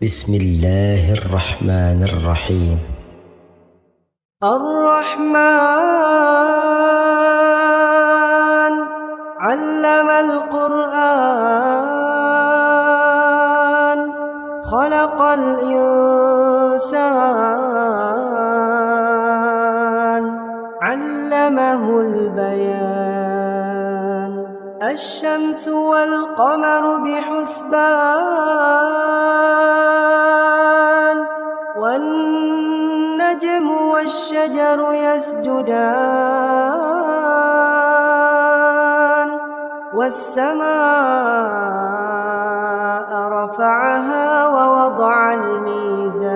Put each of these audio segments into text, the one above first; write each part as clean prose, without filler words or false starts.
بسم الله الرحمن الرحيم. الرحمن علم القرآن خلق الإنسان علمه البيان الشمس والقمر بحسبان والنجم والشجر يسجدان والسماء رفعها ووضع الميزان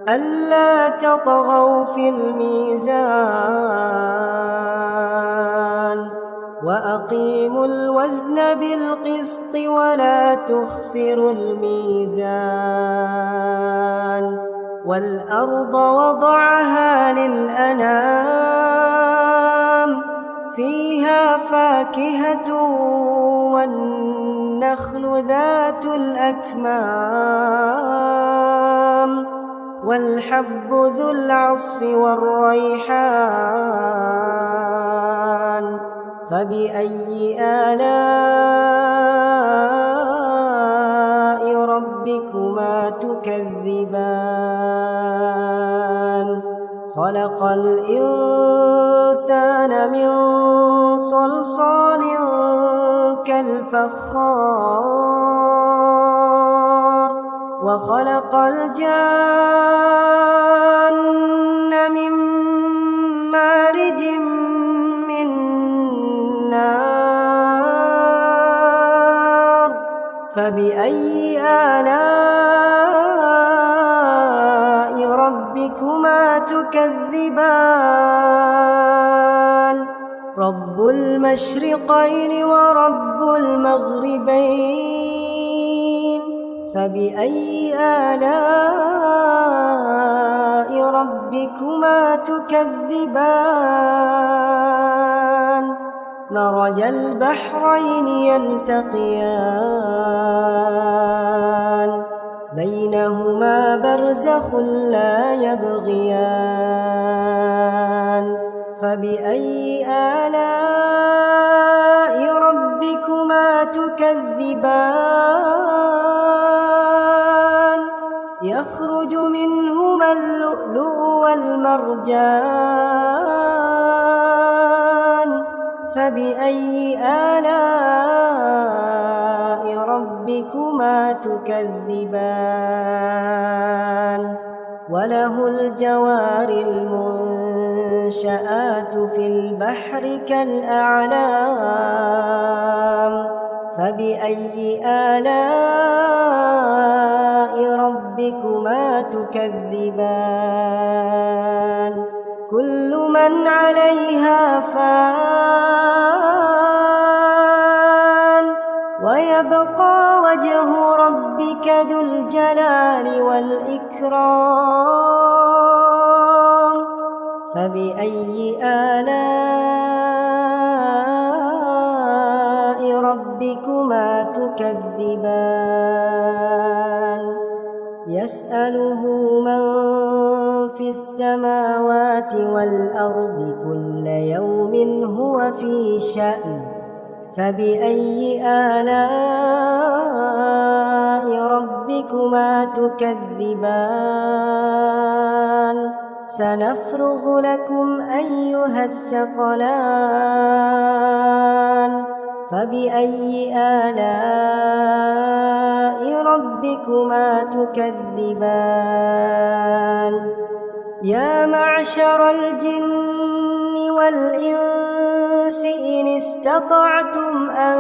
ألا تطغوا في الميزان وأقيموا الوزن بالقسط ولا تخسروا الميزان والأرض وضعها للأنام فيها فاكهة والنخل ذات الأكمام والحب ذو العصف والريحان فبأي آلاء ربكما تكذبان خلق الإنسان من صلصال كالفخار وخلق الجان من مارج من نار فبأي آلاء ربكما تكذبان رب المشرقين ورب المغربين فبأي آلاء ربكما تكذبان مرج البحرين يلتقيان بينهما برزخ لا يبغيان فبأي آلاء ربكما تكذبان يخرج منهما اللؤلؤ والمرجان فبأي آلاء ربكما تكذبان وله الجوار المنشآت في البحر كالأعلام فبأي آلاء ربكما تكذبان كل من عليها فان ويبقى وجه ربك ذو الجلال والإكرام فبأي آلاء ربكما تكذبان يسأله من في السماوات والأرض كل يوم هو في شأن فبأي آلاء ربكما تكذبان سنفرغ لكم أيها الثقلان فبأي آلاء ربكما تكذبان يا معشر الجن والإنس إن استطعتم أن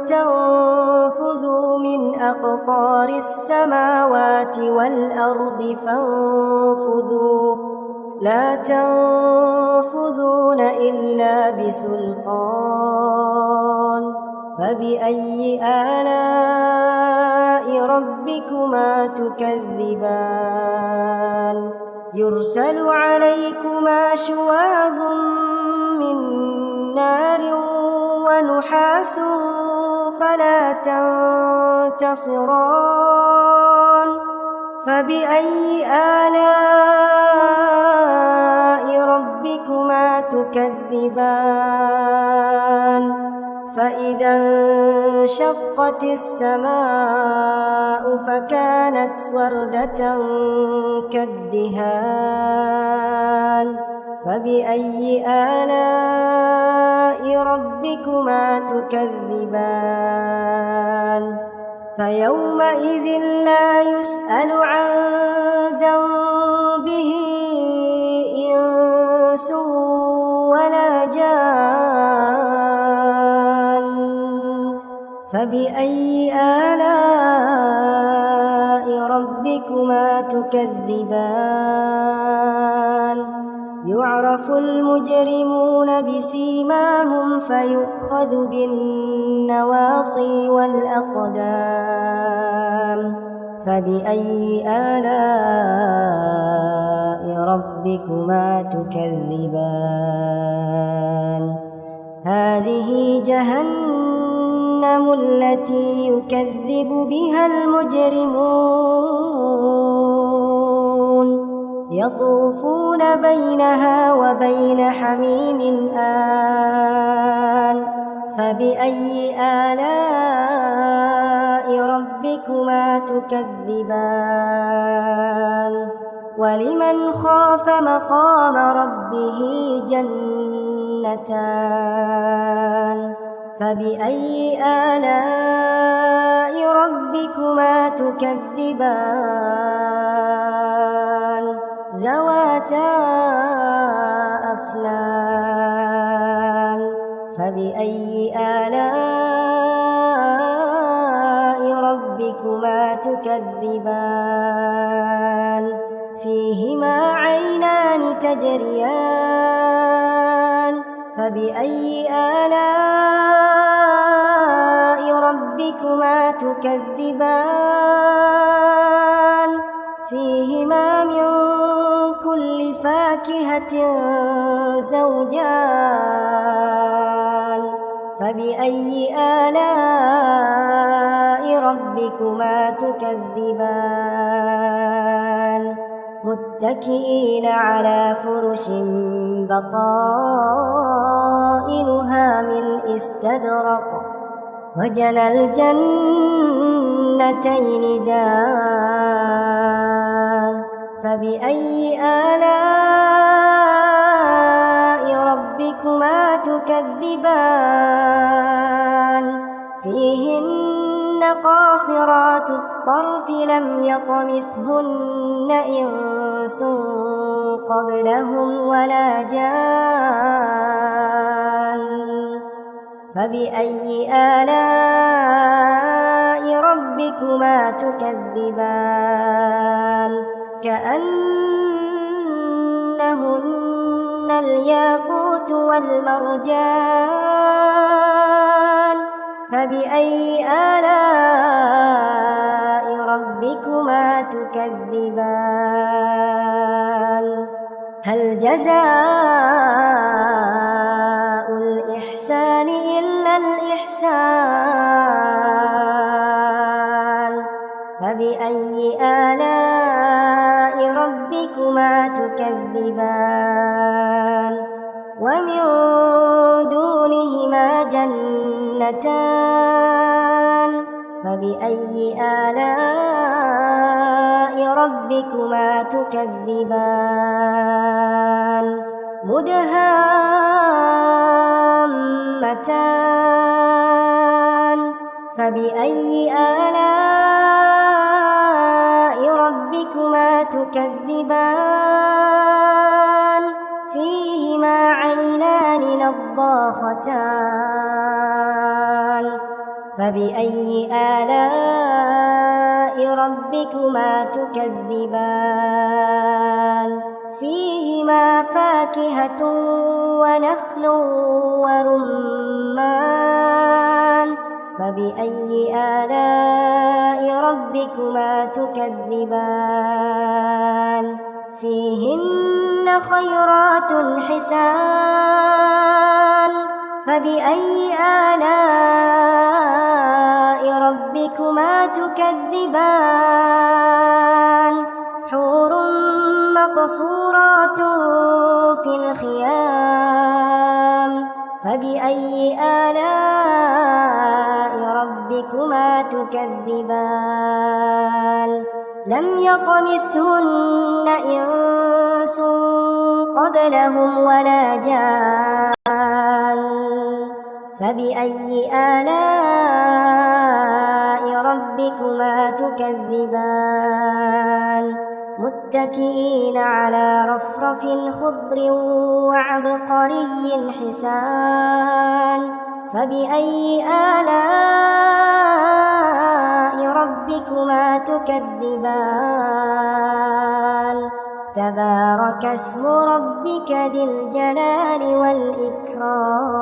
تنفذوا من أقطار السماوات والأرض فانفذوا لا تنفذون إلا بسلطان فبأي آلاء ربكما تكذبان يرسل عليكما شواظ من نار ونحاس فلا تنتصران فبأي آلاء ربكما تكذبان فإذا انشقت السماء فكانت وردة كالدهان فبأي آلاء ربكما تكذبان فيومئذ لا يسأل عن ذنبه إنس ولا جان فبأي آلاء ربكما تكذبان يعرف المجرمون بسيماهم فيؤخذ بالنواصي والأقدام فبأي آلاء ربكما تكذبان هذه جهنم التي يكذب بها المجرمون يطوفون بينها وبين حميم آن فبأي آلاء ربكما تكذبان ولمن خاف مقام ربه جنتان فبأي آلاء ربكما تكذبان ذواتا أفنان فبأي آلاء ربكما تكذبان فيهما عينان تجريان فبأي آلاء ربكما تكذبان فيهما من كل فاكهة زوجان فبأي آلاء ربكما تكذبان متكئين على فرش بطائنها من استبرق وجنى الجنتين دان فبأي آلاء ربكما تكذبان فيهن قاصرات الطرف لم يطمثهن إنس قبلهم ولا جان فبأي آلاء ربكما تكذبان كأنهن الياقوت والمرجان فبأي آلاء ربكما تكذبان هل جزاء الإحسان إلا الإحسان فبأي آلاء ربكما تكذبان ومن دونهما جنتان فبأي آلاء ربكما تكذبان مدهامتان فبأي آلاء ربكما تكذبان فيهما عينان نضاختان فبأي آلاء ربكما تكذبان فيهما فاكهة ونخل ورمان فبأي آلاء ربكما تكذبان فيهن خيرات حسان فبأي آلاء ربكما تكذبان حور مقصورات في الخيام فبأي آلاء ربكما تكذبان لم يطمثهن إنس قبلهم ولا جان فبأي آلاء ربكما تكذبان متكئين على رفرف خضر وعبقري حسان فبأي آلاء ربكما تكذبان تبارك اسم ربك ذي الجلال والإكرام